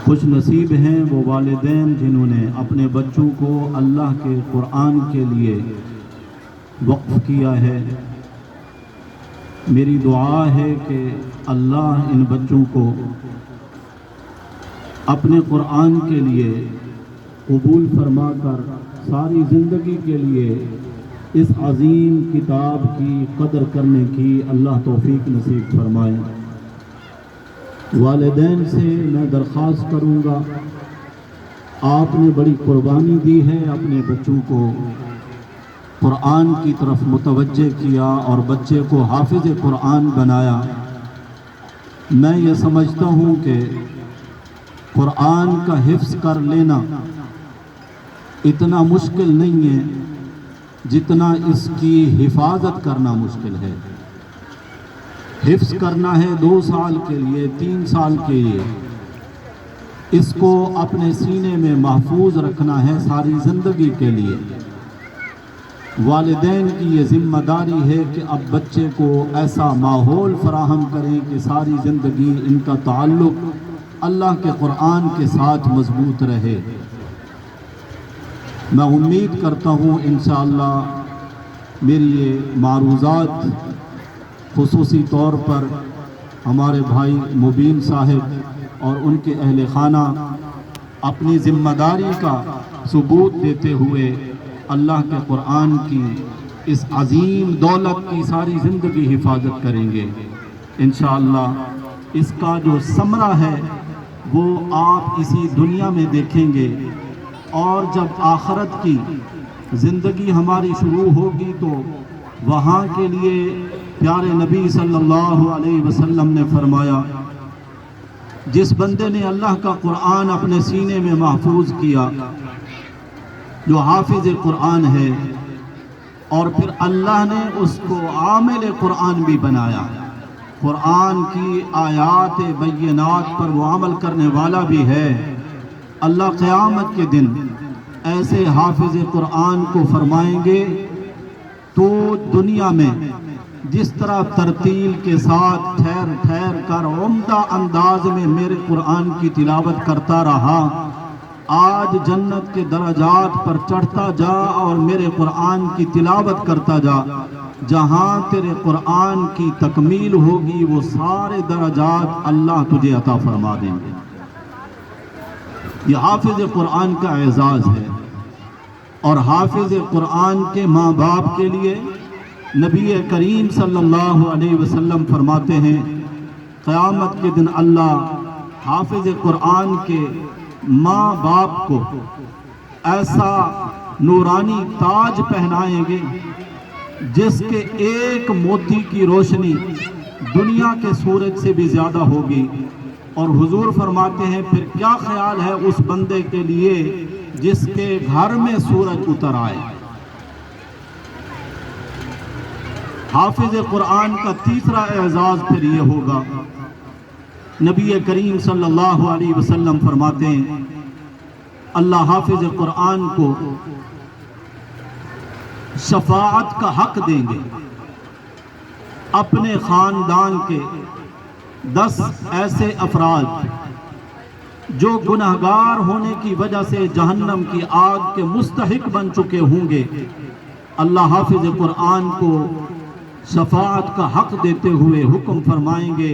خوش نصیب ہیں وہ والدین جنہوں نے اپنے بچوں کو اللہ کے قرآن کے لیے وقف کیا ہے۔ میری دعا ہے کہ اللہ ان بچوں کو اپنے قرآن کے لیے قبول فرما کر ساری زندگی کے لیے اس عظیم کتاب کی قدر کرنے کی اللہ توفیق نصیب فرمائے۔ والدین سے میں درخواست کروں گا، آپ نے بڑی قربانی دی ہے، اپنے بچوں کو قرآن کی طرف متوجہ کیا اور بچے کو حافظ قرآن بنایا۔ میں یہ سمجھتا ہوں کہ قرآن کا حفظ کر لینا اتنا مشکل نہیں ہے جتنا اس کی حفاظت کرنا مشکل ہے۔ حفظ کرنا ہے 2 سال کے لیے، 3 سال کے لیے، اس کو اپنے سینے میں محفوظ رکھنا ہے ساری زندگی کے لیے۔ والدین کی یہ ذمہ داری ہے کہ اب بچے کو ایسا ماحول فراہم کریں کہ ساری زندگی ان کا تعلق اللہ کے قرآن کے ساتھ مضبوط رہے۔ میں امید کرتا ہوں انشاءاللہ میری یہ معروضات خصوصی طور پر ہمارے بھائی مبین صاحب اور ان کے اہل خانہ اپنی ذمہ داری کا ثبوت دیتے ہوئے اللہ کے قرآن کی اس عظیم دولت کی ساری زندگی حفاظت کریں گے انشاءاللہ۔ اس کا جو ثمرہ ہے وہ آپ اسی دنیا میں دیکھیں گے، اور جب آخرت کی زندگی ہماری شروع ہوگی تو وہاں کے لیے پیارے نبی صلی اللہ علیہ وسلم نے فرمایا، جس بندے نے اللہ کا قرآن اپنے سینے میں محفوظ کیا، جو حافظ قرآن ہے، اور پھر اللہ نے اس کو عامل قرآن بھی بنایا، قرآن کی آیات بینات پر وہ عمل کرنے والا بھی ہے، اللہ قیامت کے دن ایسے حافظ قرآن کو فرمائیں گے تو دنیا میں جس طرح ترتیل کے ساتھ ٹھہر ٹھہر کر عمدہ انداز میں میرے قرآن کی تلاوت کرتا رہا، آج جنت کے درجات پر چڑھتا جا اور میرے قرآن کی تلاوت کرتا جا، جہاں تیرے قرآن کی تکمیل ہوگی وہ سارے درجات اللہ تجھے عطا فرما دیں گے۔ یہ حافظ قرآن کا اعزاز ہے، اور حافظ قرآن کے ماں باپ کے لیے نبی کریم صلی اللہ علیہ وسلم فرماتے ہیں قیامت کے دن اللہ حافظ قرآن کے ماں باپ کو ایسا نورانی تاج پہنائیں گے جس کے ایک موتی کی روشنی دنیا کے سورج سے بھی زیادہ ہوگی، اور حضور فرماتے ہیں پھر کیا خیال ہے اس بندے کے لیے جس کے گھر میں سورج اتر آئے۔ حافظ قرآن کا تیسرا اعزاز پھر یہ ہوگا، نبی کریم صلی اللہ علیہ وسلم فرماتے ہیں اللہ حافظ قرآن کو شفاعت کا حق دیں گے، اپنے خاندان کے 10 ایسے افراد جو گنہگار ہونے کی وجہ سے جہنم کی آگ کے مستحق بن چکے ہوں گے، اللہ حافظ قرآن کو شفاعت کا حق دیتے ہوئے حکم فرمائیں گے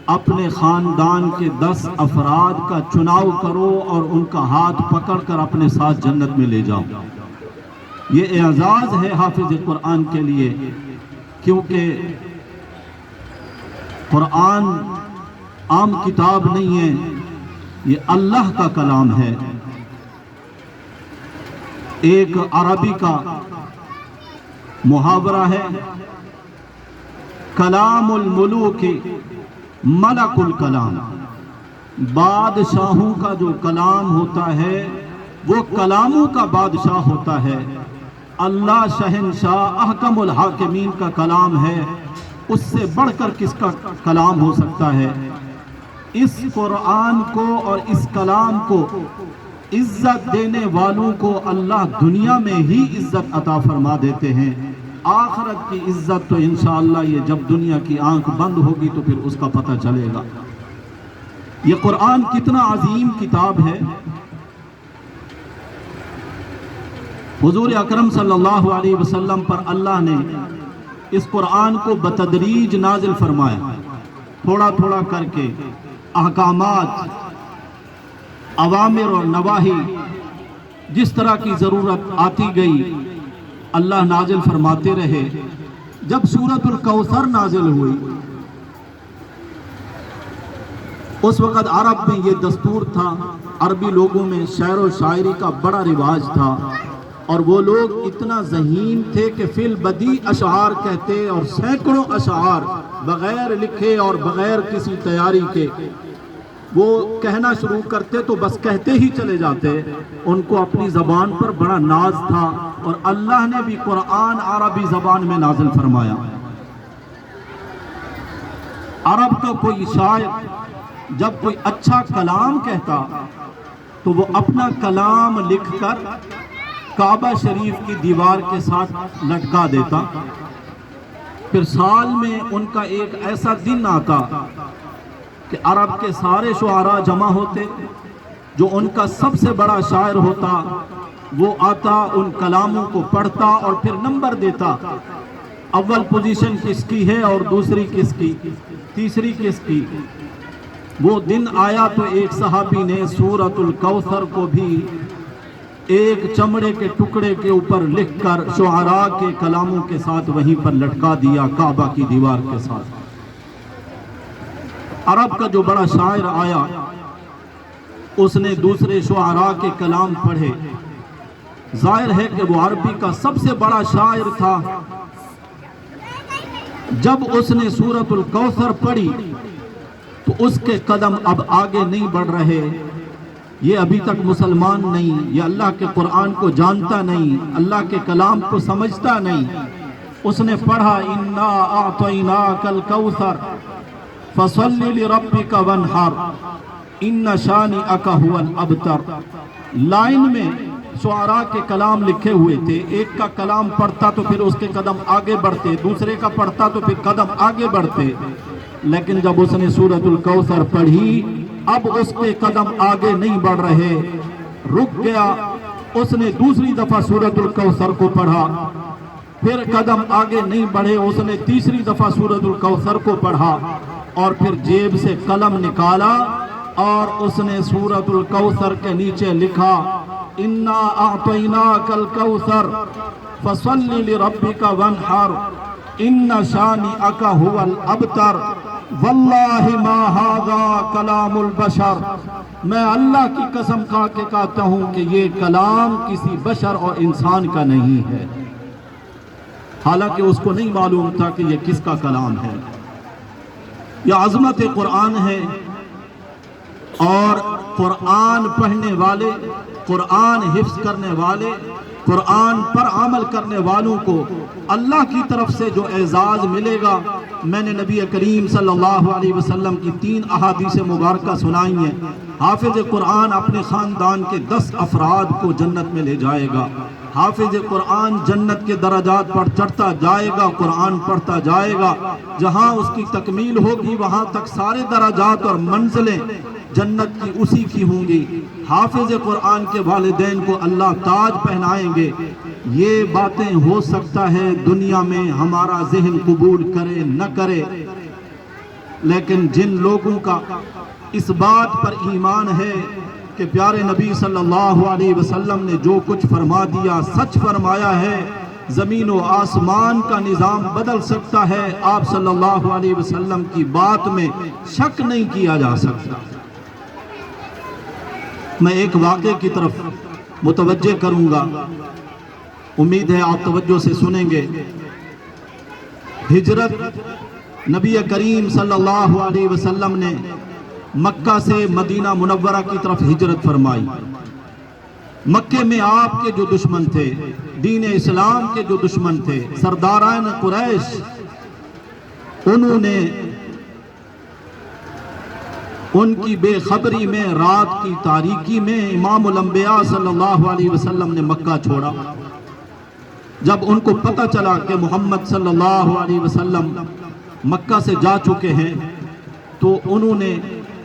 اپنے خاندان کے 10 افراد کا چناؤ کرو اور ان کا ہاتھ پکڑ کر اپنے ساتھ جنت میں لے جاؤ۔ یہ اعزاز ہے حافظ قرآن کے لیے، کیونکہ قرآن عام کتاب نہیں ہے، یہ اللہ کا کلام ہے۔ ایک عربی کا محاورہ ہے، کلام الملوک ملک الکلام، بادشاہوں کا جو کلام ہوتا ہے وہ کلاموں کا بادشاہ ہوتا ہے۔ اللہ شہنشاہ احکم الحاکمین کا کلام ہے، اس سے بڑھ کر کس کا کلام ہو سکتا ہے؟ اس قرآن کو اور اس کلام کو عزت دینے والوں کو اللہ دنیا میں ہی عزت عطا فرما دیتے ہیں، آخرت کی عزت تو انشاءاللہ یہ جب دنیا کی آنکھ بند ہوگی تو پھر اس کا پتہ چلے گا۔ یہ قرآن کتنا عظیم کتاب ہے. حضور اکرم صلی اللہ علیہ وسلم پر اللہ نے اس قرآن کو بتدریج نازل فرمایا، تھوڑا تھوڑا کر کے احکامات، اوامر اور نواہی جس طرح کی ضرورت آتی گئی اللہ نازل فرماتے رہے. جب سورۃ الکوثر نازل ہوئی اس وقت عرب میں یہ دستور تھا، عربی لوگوں میں شعر و شاعری کا بڑا رواج تھا، اور وہ لوگ اتنا ذہین تھے کہ فی البدیع اشعار کہتے اور سینکڑوں اشعار بغیر لکھے اور بغیر کسی تیاری کے وہ کہنا شروع کرتے تو بس کہتے ہی چلے جاتے. ان کو اپنی زبان پر بڑا ناز تھا، اور اللہ نے بھی قرآن عربی زبان میں نازل فرمایا. عرب کا کوئی شاعر جب کوئی اچھا کلام کہتا تو وہ اپنا کلام لکھ کر کعبہ شریف کی دیوار کے ساتھ لٹکا دیتا. پھر سال میں ان کا ایک ایسا دن آتا کہ عرب کے سارے شعراء جمع ہوتے، جو ان کا سب سے بڑا شاعر ہوتا وہ آتا، ان کلاموں کو پڑھتا اور پھر نمبر دیتا، اول پوزیشن کس کی ہے اور دوسری کس کی، تیسری کس کی. وہ دن آیا تو ایک صحابی نے سورۃ الکوثر کو بھی ایک چمڑے کے ٹکڑے کے اوپر لکھ کر شعراء کے کلاموں کے ساتھ وہیں پر لٹکا دیا کعبہ کی دیوار کے ساتھ. عرب کا جو بڑا شاعر آیا اس نے دوسرے شعراء کے کلام پڑھے. ظاہر ہے کہ وہ عربی کا سب سے بڑا شاعر تھا. جب اس نے سورۃ الکوثر پڑھی تو اس کے قدم اب آگے نہیں بڑھ رہے. یہ ابھی تک مسلمان نہیں، یہ اللہ کے قرآن کو جانتا نہیں، اللہ کے کلام کو سمجھتا نہیں. اس نے پڑھا انا اعطیناک الکوثر فصل لربک وانحر ان شانئک ھو الابتر. لائن میں شعراء کے کلام لکھے ہوئے تھے، ایک کا کلام پڑھتا تو پھر اس کے قدم آگے بڑھتے، دوسرے کا پڑھتا تو پھر قدم آگے بڑھتے. لیکن جب اس نے سورۃ الکوثر پڑھی اب اس کے قدم آگے نہیں بڑھ رہے، رک گیا. اس نے دوسری دفعہ سورۃ الکوثر کو پڑھا، پھر قدم آگے نہیں بڑھے. اس نے تیسری دفعہ سورۃ الکوثر کو پڑھا اور پھر جیب سے قلم نکالا اور اس نے سورۃ الکوثر کے نیچے لکھا انا اعطیناک الکوثر فصل لربک وانحر ان شانئک ھو الابتر واللہ ما ھذا کلام البشر. میں اللہ کی قسم کھا کے کہتا ہوں کہ یہ کلام کسی بشر اور انسان کا نہیں ہے. حالانکہ اس کو نہیں معلوم تھا کہ یہ کس کا کلام ہے. یہ عظمت قرآن ہے، اور قرآن پڑھنے والے، قرآن حفظ کرنے والے، قرآن پر عمل کرنے والوں کو اللہ کی طرف سے جو اعزاز ملے گا. میں نے نبی کریم صلی اللہ علیہ وسلم کی 3 احادیث مبارکہ سنائی ہیں. حافظ قرآن اپنے خاندان کے 10 افراد کو جنت میں لے جائے گا. حافظ قرآن جنت کے درجات پر چڑھتا جائے گا، قرآن پڑھتا جائے گا. جہاں اس کی تکمیل ہوگی وہاں تک سارے درجات اور منزلیں جنت کی اسی کی ہوں گی. حافظ قرآن کے والدین کو اللہ تاج پہنائیں گے. یہ باتیں ہو سکتا ہے دنیا میں ہمارا ذہن قبول کرے نہ کرے، لیکن جن لوگوں کا اس بات پر ایمان ہے کہ پیارے نبی صلی اللہ علیہ وسلم نے جو کچھ فرما دیا سچ فرمایا ہے، زمین و آسمان کا نظام بدل سکتا ہے، آپ صلی اللہ علیہ وسلم کی بات میں شک نہیں کیا جا سکتا. میں ایک واقعے کی طرف متوجہ کروں گا، امید ہے آپ توجہ سے سنیں گے. ہجرت نبی کریم صلی اللہ علیہ وسلم نے مکہ سے مدینہ منورہ کی طرف ہجرت فرمائی. مکے میں آپ کے جو دشمن تھے، دین اسلام کے جو دشمن تھے، سرداران قریش، انہوں نے ان کی بے خبری میں، رات کی تاریکی میں امام الانبیاء صلی اللہ علیہ وسلم نے مکہ چھوڑا. جب ان کو پتہ چلا کہ محمد صلی اللہ علیہ وسلم مکہ سے جا چکے ہیں تو انہوں نے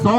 100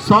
100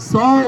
100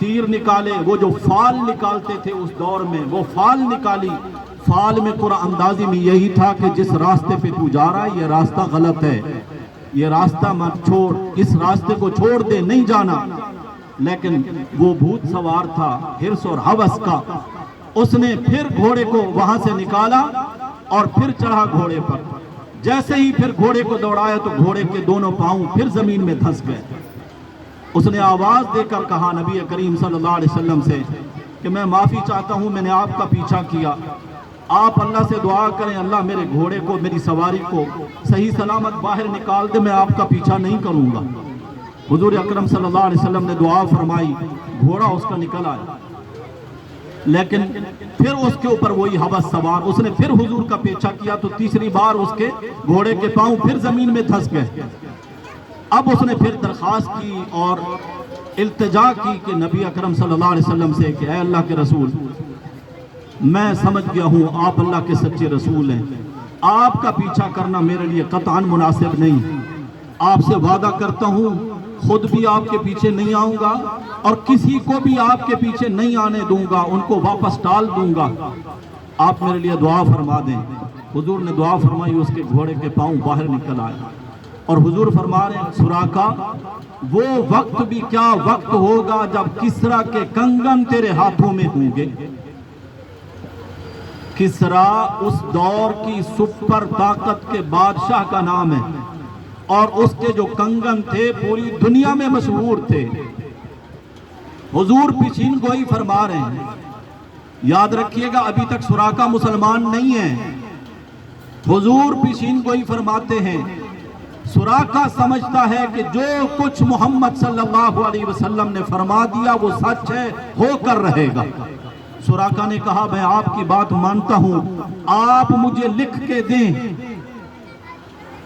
تیر نکالے، وہ جو فال نکالتے تھے اس دور میں، وہ فال نکالی۔ فال میں قرآن اندازی میں یہی تھا کہ جس راستے پہ تو جا رہا ہے یہ راستہ غلط ہے، یہ راستہ مت چھوڑ، اس راستے کو چھوڑ دے، نہیں جانا۔ لیکن وہ بھوت سوار تھا حرص اور ہوس کا، اس نے پھر گھوڑے کو وہاں سے نکالا اور پھر چڑھا گھوڑے پر۔ جیسے ہی پھر گھوڑے کو دوڑایا تو گھوڑے کے دونوں پاؤں پھر زمین میں دھنس گئے۔ اس نے آواز دے کر کہا نبی کریم صلی اللہ علیہ وسلم سے کہ میں معافی چاہتا ہوں، میں نے آپ کا پیچھا کیا، آپ اللہ سے دعا کریں اللہ میرے گھوڑے کو، میری سواری کو صحیح سلامت باہر نکال دے، میں آپ کا پیچھا نہیں کروں گا۔ حضور اکرم صلی اللہ علیہ وسلم نے دعا فرمائی، گھوڑا اس کا نکل آیا، لیکن پھر اس کے اوپر وہی ہوس سوار، اس نے پھر حضور کا پیچھا کیا تو تیسری بار اس کے گھوڑے کے پاؤں پھر زمین میں دھنس گئے۔ اب اس نے پھر درخواست کی اور التجا کی کہ نبی اکرم صلی اللہ علیہ وسلم سے کہ اے اللہ کے رسول، میں سمجھ گیا ہوں آپ اللہ کے سچے رسول ہیں، آپ کا پیچھا کرنا میرے لیے قطعاً مناسب نہیں، آپ سے وعدہ کرتا ہوں خود بھی آپ کے پیچھے نہیں آؤں گا اور کسی کو بھی آپ کے پیچھے نہیں آنے دوں گا، ان کو واپس ٹال دوں گا، آپ میرے لیے دعا فرما دیں۔ حضور نے دعا فرمائی، اس کے گھوڑے کے پاؤں باہر نکل آئے اور حضور فرما رہے ہیں سراقہ وہ وقت بھی کیا وقت ہوگا جب کسرا کے کنگن تیرے ہاتھوں میں ہوں گے۔ کسرا اس دور کی سپر طاقت کے بادشاہ کا نام ہے اور اس کے جو کنگن تھے پوری دنیا میں مشہور تھے۔ حضور پیشین گوئی فرما رہے ہیں، یاد رکھیے گا ابھی تک سراقہ مسلمان نہیں ہے۔ حضور پیشین گوئی فرماتے ہیں سراقہ سمجھتا ہے کہ جو کچھ محمد صلی اللہ علیہ وسلم نے فرما دیا وہ سچ ہے، ہو کر رہے گا۔ سراقہ نے کہا میں آپ کی بات مانتا ہوں، آپ مجھے لکھ کے دیں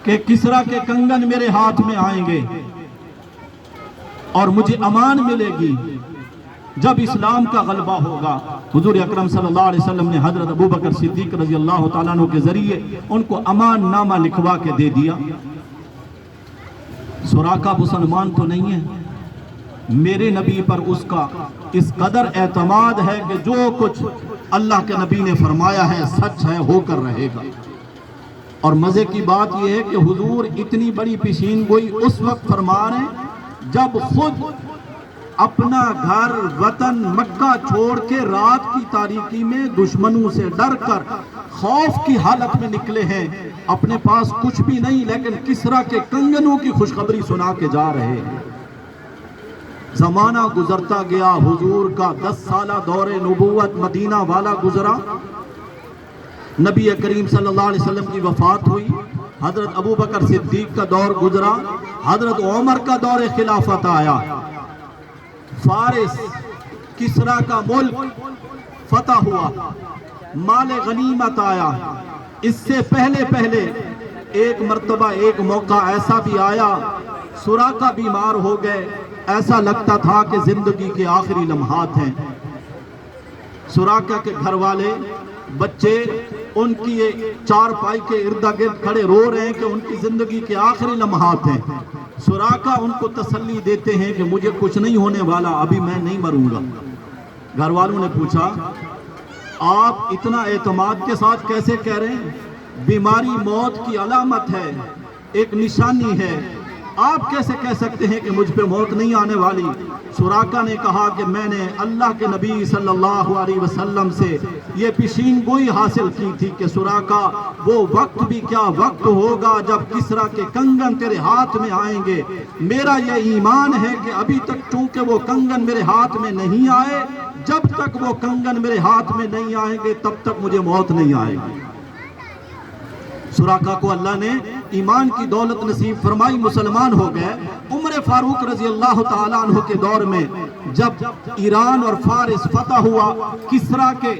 کہ کسرا کے کنگن میرے ہاتھ میں آئیں گے اور مجھے امان ملے گی جب اسلام کا غلبہ ہوگا۔ حضور اکرم صلی اللہ علیہ وسلم نے حضرت ابوبکر صدیق رضی اللہ تعالیٰ عنہ کے ذریعے ان کو امان نامہ لکھوا کے دے دیا۔ سراقہ مسلمان تو نہیں ہے، میرے نبی پر اس کا اس قدر اعتماد ہے کہ جو کچھ اللہ کے نبی نے فرمایا ہے سچ ہے، ہو کر رہے گا۔ اور مزے کی بات یہ ہے کہ حضور اتنی بڑی پیشین گوئی اس وقت فرما رہے ہیں جب خود اپنا گھر وطن مکہ چھوڑ کے رات کی تاریکی میں دشمنوں سے ڈر کر خوف کی حالت میں نکلے ہیں، اپنے پاس کچھ بھی نہیں لیکن کسرا کے کنگنوں کی خوشخبری سنا کے جا رہے ہیں۔ زمانہ گزرتا گیا، حضور کا 10 سالہ دور نبوت مدینہ والا گزرا، نبی کریم صلی اللہ علیہ وسلم کی وفات ہوئی، حضرت ابوبکر صدیق کا دور گزرا، حضرت عمر کا دور خلافت آیا، فارس کسرا کا ملک فتح ہوا، مال غنیمت آیا۔ اس سے پہلے ایک مرتبہ ایک موقع ایسا بھی آیا، سراقہ بیمار ہو گئے، ایسا لگتا تھا کہ زندگی کے آخری لمحات ہیں۔ سراقہ کے گھر والے بچے ان کی چارپائی کے ارد گرد کھڑے رو رہے ہیں کہ ان کی زندگی کے آخری لمحات ہیں۔ سراقہ ان کو تسلی دیتے ہیں کہ مجھے کچھ نہیں ہونے والا، ابھی میں نہیں مروں گا۔ گھر والوں نے پوچھا آپ اتنا اعتماد کے ساتھ کیسے کہہ رہے ہیں؟ بیماری موت کی علامت ہے، ایک نشانی ہے، آپ کیسے کہہ سکتے ہیں کہ مجھ پہ موت نہیں آنے والی؟ سراقہ نے کہا کہ میں نے اللہ کے نبی صلی اللہ علیہ وسلم سے یہ پیشین گوئی حاصل کی تھی کہ سراقہ وہ وقت بھی کیا وقت ہوگا جب کسرا کے کنگن تیرے ہاتھ میں آئیں گے۔ میرا یہ ایمان ہے کہ ابھی تک چونکہ وہ کنگن میرے ہاتھ میں نہیں آئے، جب تک وہ کنگن میرے ہاتھ میں نہیں آئیں گے تب تک مجھے موت نہیں آئے گی۔ سراقہ کو اللہ نے ایمان کی دولت نصیب فرمائی، مسلمان ہو گئے۔ عمر فاروق رضی اللہ تعالیٰ عنہ کے دور میں جب ایران اور فارس فتح ہوا، کسرا کے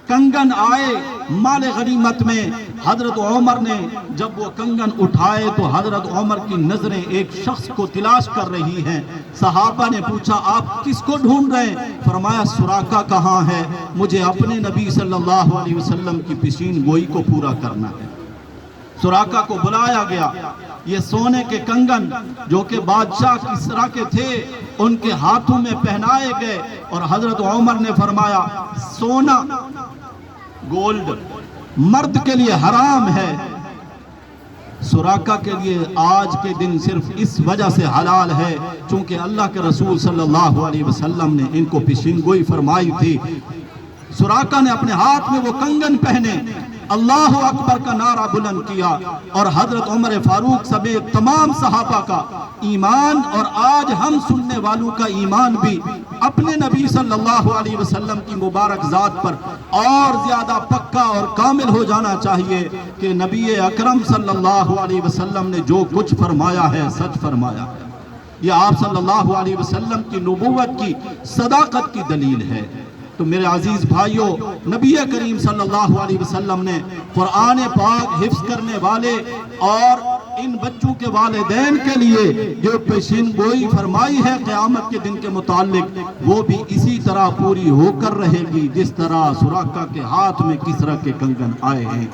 کنگن آئے مال غنیمت میں، حضرت عمر نے جب وہ کنگن اٹھائے تو حضرت عمر کی نظریں ایک شخص کو تلاش کر رہی ہیں۔ صحابہ نے پوچھا آپ کس کو ڈھونڈ رہے ہیں؟ فرمایا سراقہ کہاں ہے؟ مجھے اپنے نبی صلی اللہ علیہ وسلم کی پیشین گوئی کو پورا کرنا ہے۔ سراقہ کو بلایا گیا، یہ سونے کے کنگن جو کہ بادشاہ کسریٰ کے تھے ان کے ہاتھوں میں پہنائے گئے، اور حضرت عمر نے فرمایا سونا گولڈ مرد کے لیے حرام ہے، سراقہ کے لیے آج کے دن صرف اس وجہ سے حلال ہے چونکہ اللہ کے رسول صلی اللہ علیہ وسلم نے ان کو پیشین گوئی فرمائی تھی۔ سراقہ نے اپنے ہاتھ میں وہ کنگن پہنے، اللہ اکبر کا نعرہ بلند کیا، اور حضرت عمر فاروق سمیت تمام صحابہ کا ایمان اور آج ہم سننے والوں کا ایمان بھی اپنے نبی صلی اللہ علیہ وسلم کی مبارک ذات پر اور زیادہ پکا اور کامل ہو جانا چاہیے کہ نبی اکرم صلی اللہ علیہ وسلم نے جو کچھ فرمایا ہے سچ فرمایا ہے۔ یہ آپ صلی اللہ علیہ وسلم کی نبوت کی صداقت کی دلیل ہے۔ تو میرے عزیز بھائیوں، نبی کریم صلی اللہ علیہ وسلم نے قرآن پاک حفظ کرنے والے اور ان بچوں کے والدین کے لیے جو پیشین گوئی فرمائی ہے قیامت کے دن کے متعلق، وہ بھی اسی طرح پوری ہو کر رہے گی جس طرح سراقہ کے ہاتھ میں کسریٰ کے کنگن آئے ہیں۔